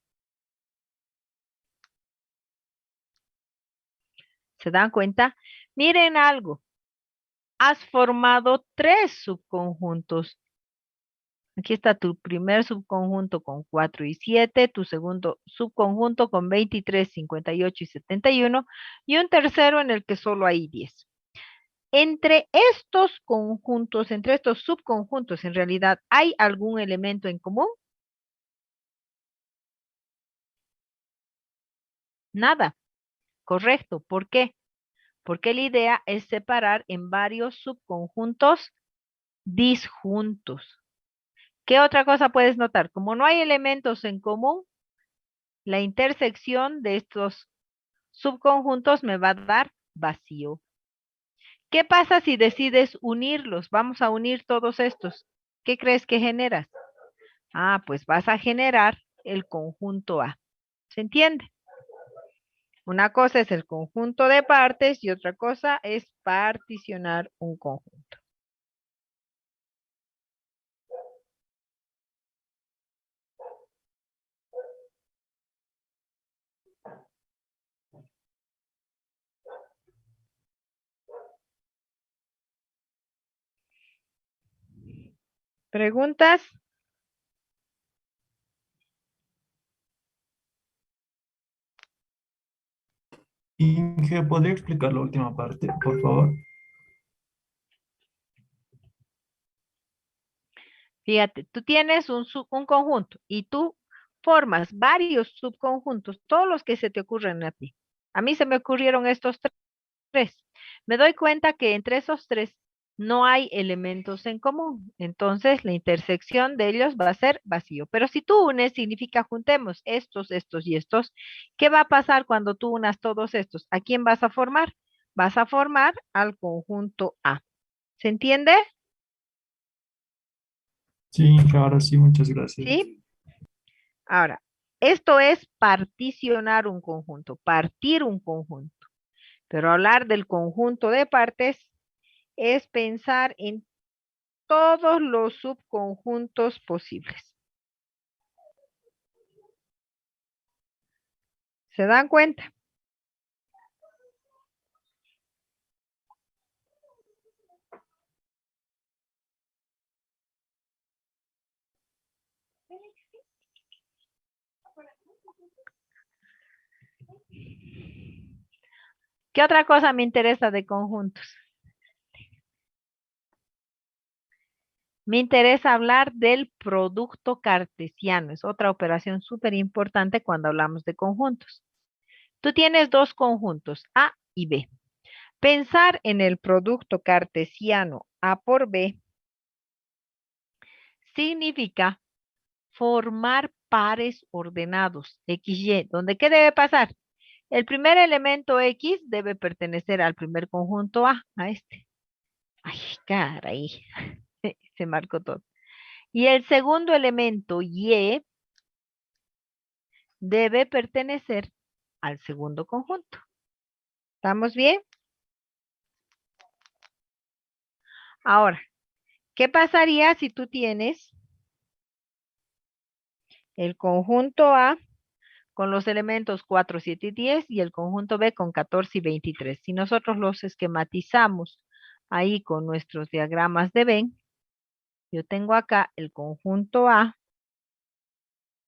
¿Se dan cuenta? Miren algo. Has formado 3 subconjuntos. Aquí está tu primer subconjunto con 4 y 7, tu segundo subconjunto con 23, 58 y 71, y un tercero en el que solo hay 10. Entre estos conjuntos, entre estos subconjuntos, en realidad, ¿hay algún elemento en común? Nada. Correcto. ¿Por qué? Porque la idea es separar en varios subconjuntos disjuntos. ¿Qué otra cosa puedes notar? Como no hay elementos en común, la intersección de estos subconjuntos me va a dar vacío. ¿Qué pasa si decides unirlos? Vamos a unir todos estos. ¿Qué crees que generas? Ah, pues vas a generar el conjunto A. ¿Se entiende? Una cosa es el conjunto de partes y otra cosa es particionar un conjunto. ¿Preguntas? Inge, ¿podría explicar la última parte, por favor? Fíjate, tú tienes un conjunto y tú formas varios subconjuntos, todos los que se te ocurren a ti. A mí se me ocurrieron estos 3. Me doy cuenta que entre esos 3 no hay elementos en común. Entonces, la intersección de ellos va a ser vacío. Pero si tú unes, significa juntemos estos, estos y estos. ¿Qué va a pasar cuando tú unas todos estos? ¿A quién vas a formar? Vas a formar al conjunto A. ¿Se entiende? Sí, Inge, ahora sí, muchas gracias. ¿Sí? Ahora, esto es particionar un conjunto, partir un conjunto. Pero hablar del conjunto de partes es pensar en todos los subconjuntos posibles. ¿Se dan cuenta? ¿Qué otra cosa me interesa de conjuntos? Me interesa hablar del producto cartesiano. Es otra operación súper importante cuando hablamos de conjuntos. Tú tienes dos conjuntos, A y B. Pensar en el producto cartesiano A por B significa formar pares ordenados, XY. ¿Dónde qué debe pasar? El primer elemento X debe pertenecer al primer conjunto a este. Ay, caray, se marcó todo. Y el segundo elemento Y debe pertenecer al segundo conjunto. ¿Estamos bien? Ahora, ¿qué pasaría si tú tienes el conjunto A con los elementos 4, 7 y 10 y el conjunto B con 14 y 23? Si nosotros los esquematizamos ahí con nuestros diagramas de Venn, yo tengo acá el conjunto A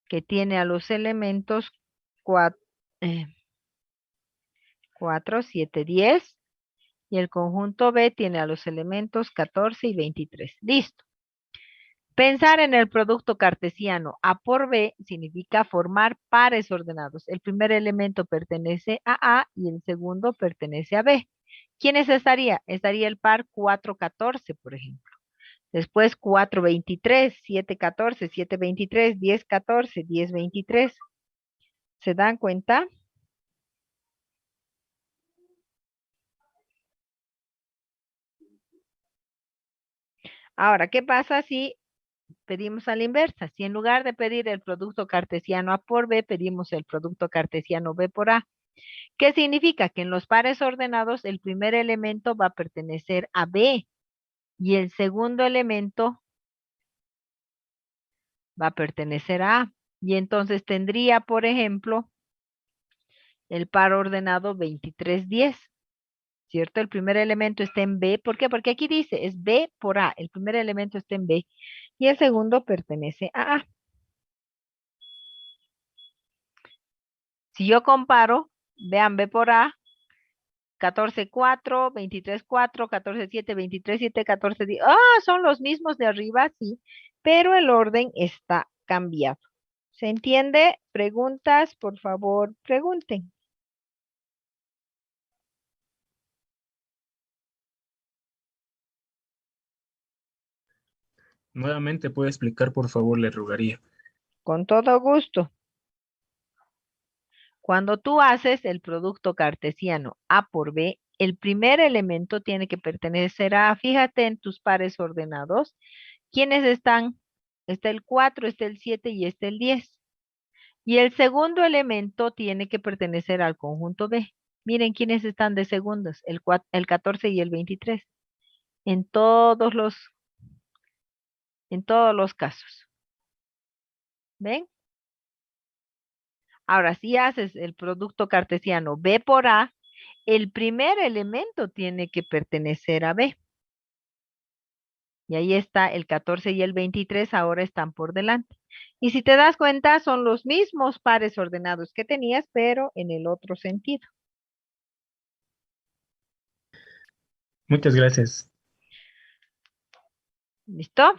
que tiene a los elementos 4, 7, 10 y el conjunto B tiene a los elementos 14 y 23. Listo. Pensar en el producto cartesiano A por B significa formar pares ordenados. El primer elemento pertenece a A y el segundo pertenece a B. ¿Quiénes estaría? Estaría el par 4, 14, por ejemplo. Después 4, 23, 7, 14, 7, 23, 10, 14, 10, 23. ¿Se dan cuenta? Ahora, ¿qué pasa si pedimos a la inversa? Si en lugar de pedir el producto cartesiano A por B, pedimos el producto cartesiano B por A. ¿Qué significa? Que en los pares ordenados el primer elemento va a pertenecer a B y el segundo elemento va a pertenecer a A. Y entonces tendría, por ejemplo, el par ordenado 23, 10. ¿Cierto? El primer elemento está en B. ¿Por qué? Porque aquí dice, es B por A. El primer elemento está en B y el segundo pertenece a A. Si yo comparo, vean B por A, 14, 4, 23, 4, 14, 7, 23, 7, 14, 10. Ah, son los mismos de arriba, sí, pero el orden está cambiado. ¿Se entiende? Preguntas, por favor, pregunten. Nuevamente puede explicar, por favor, le rogaría. Con todo gusto. Cuando tú haces el producto cartesiano A por B, el primer elemento tiene que pertenecer a A. Fíjate en tus pares ordenados. ¿Quiénes están? Está el 4, está el 7 y está el 10. Y el segundo elemento tiene que pertenecer al conjunto B. Miren quiénes están de segundos, el 14 y el 23. En en todos los casos. ¿Ven? Ahora, si haces el producto cartesiano B por A, el primer elemento tiene que pertenecer a B. Y ahí está el 14 y el 23, ahora están por delante. Y si te das cuenta, son los mismos pares ordenados que tenías, pero en el otro sentido. Muchas gracias. ¿Listo?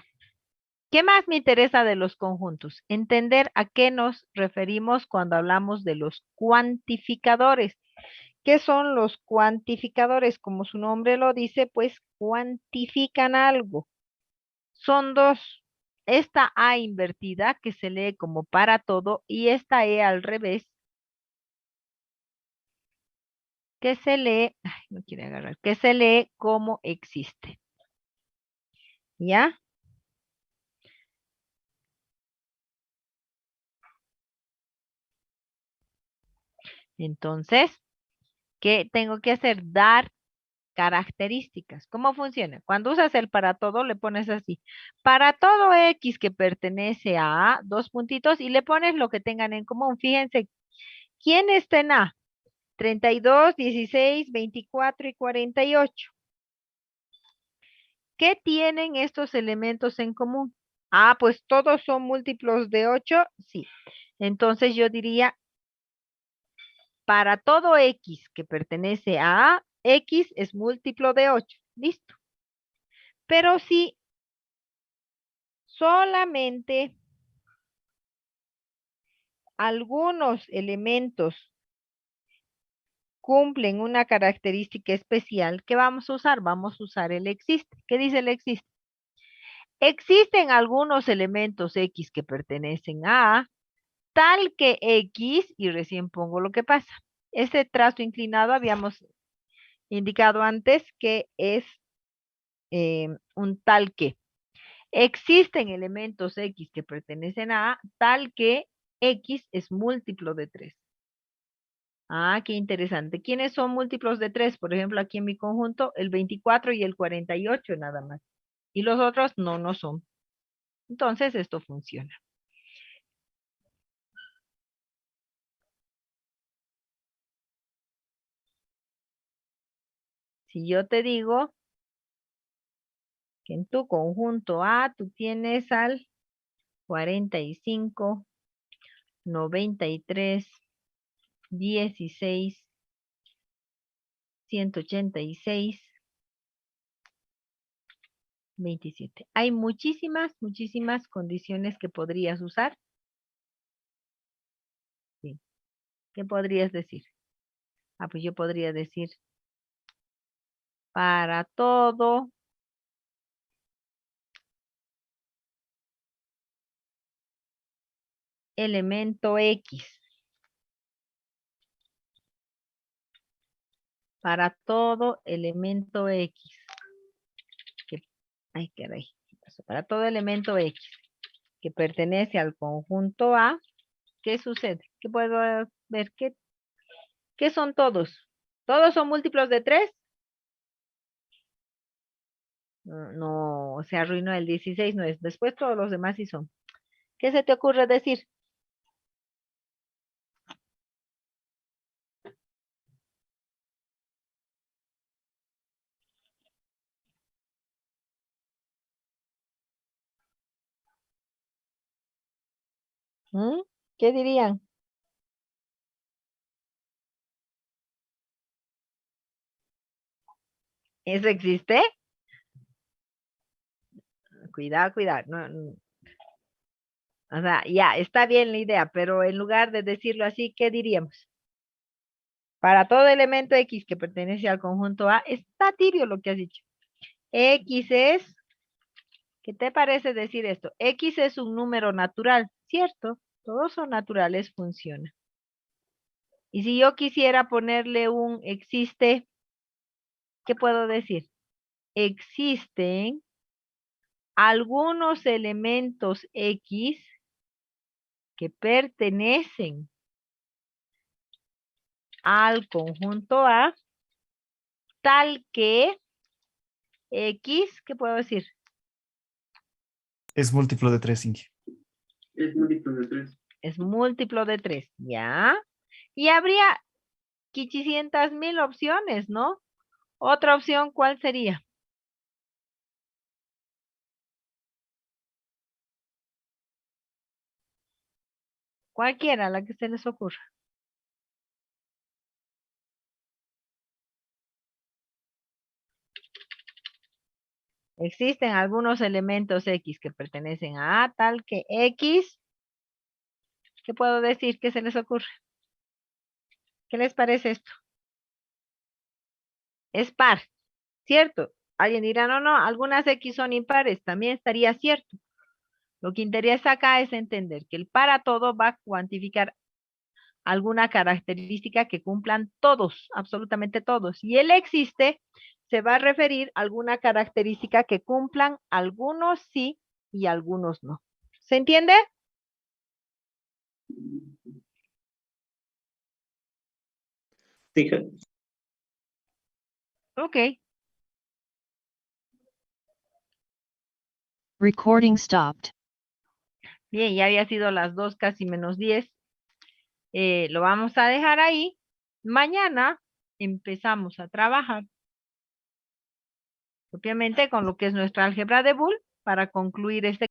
¿Qué más me interesa de los conjuntos? Entender a qué nos referimos cuando hablamos de los cuantificadores. ¿Qué son los cuantificadores? Como su nombre lo dice, pues cuantifican algo. Son dos. Esta A invertida que se lee como para todo y esta E al revés que se lee, ay, no quiere agarrar, que se lee como existe. ¿Ya? Entonces, ¿qué tengo que hacer? Dar características. ¿Cómo funciona? Cuando usas el para todo, le pones así. Para todo X que pertenece a A, dos puntitos, y le pones lo que tengan en común. Fíjense, ¿quién está en A? 32, 16, 24 y 48. ¿Qué tienen estos elementos en común? Ah, pues todos son múltiplos de 8, sí. Entonces yo diría, para todo X que pertenece a A, X es múltiplo de 8. Listo. Pero si solamente algunos elementos cumplen una característica especial, ¿qué vamos a usar? Vamos a usar el existe. ¿Qué dice el existe? Existen algunos elementos X que pertenecen a tal que X, y recién pongo lo que pasa. Ese trazo inclinado habíamos indicado antes que es un tal que. Existen elementos X que pertenecen a tal que X es múltiplo de 3. Ah, qué interesante. ¿Quiénes son múltiplos de 3? Por ejemplo, aquí en mi conjunto, el 24 y el 48 nada más. Y los otros no son. Entonces, esto funciona. Si yo te digo que en tu conjunto A tú tienes al 45, 93, 16, 186, 27. Hay muchísimas condiciones que podrías usar. Sí. ¿Qué podrías decir? Ah, pues yo podría decir para todo elemento X. Para todo elemento X. Ay, caray. ¿Qué pasó? Para todo elemento X que pertenece al conjunto A, ¿qué sucede? ¿Qué puedo ver? ¿Qué son todos? ¿Todos son múltiplos de 3? No, se arruinó el 16, no es. Después todos los demás sí son. ¿Qué se te ocurre decir? ¿Mm? ¿Qué dirían? ¿Eso existe? Cuidado, cuidado. O sea, ya, está bien la idea, pero en lugar de decirlo así, ¿qué diríamos? Para todo elemento X que pertenece al conjunto A, está tibio lo que has dicho. X es, ¿qué te parece decir esto? X es un número natural, ¿cierto? Todos son naturales, funciona. Y si yo quisiera ponerle un existe, ¿qué puedo decir? Existen algunos elementos X que pertenecen al conjunto A, tal que X, ¿qué puedo decir? Es múltiplo de 3, Inge. Es múltiplo de 3. Es múltiplo de 3, ¿ya? Y habría 500,000 opciones, ¿no? Otra opción, ¿cuál sería? Cualquiera, la que se les ocurra. Existen algunos elementos X que pertenecen a A, tal que X. ¿Qué puedo decir? ¿Qué se les ocurre? ¿Qué les parece esto? Es par, ¿cierto? Alguien dirá, no, algunas X son impares. También estaría cierto. Lo que interesa acá es entender que el para todo va a cuantificar alguna característica que cumplan todos, absolutamente todos. Y el existe se va a referir a alguna característica que cumplan algunos sí y algunos no. ¿Se entiende? Teacher. Ok. Recording stopped. Bien, ya había sido las 2 casi menos 10. Lo vamos a dejar ahí. Mañana empezamos a trabajar propiamente con lo que es nuestra álgebra de Boole para concluir este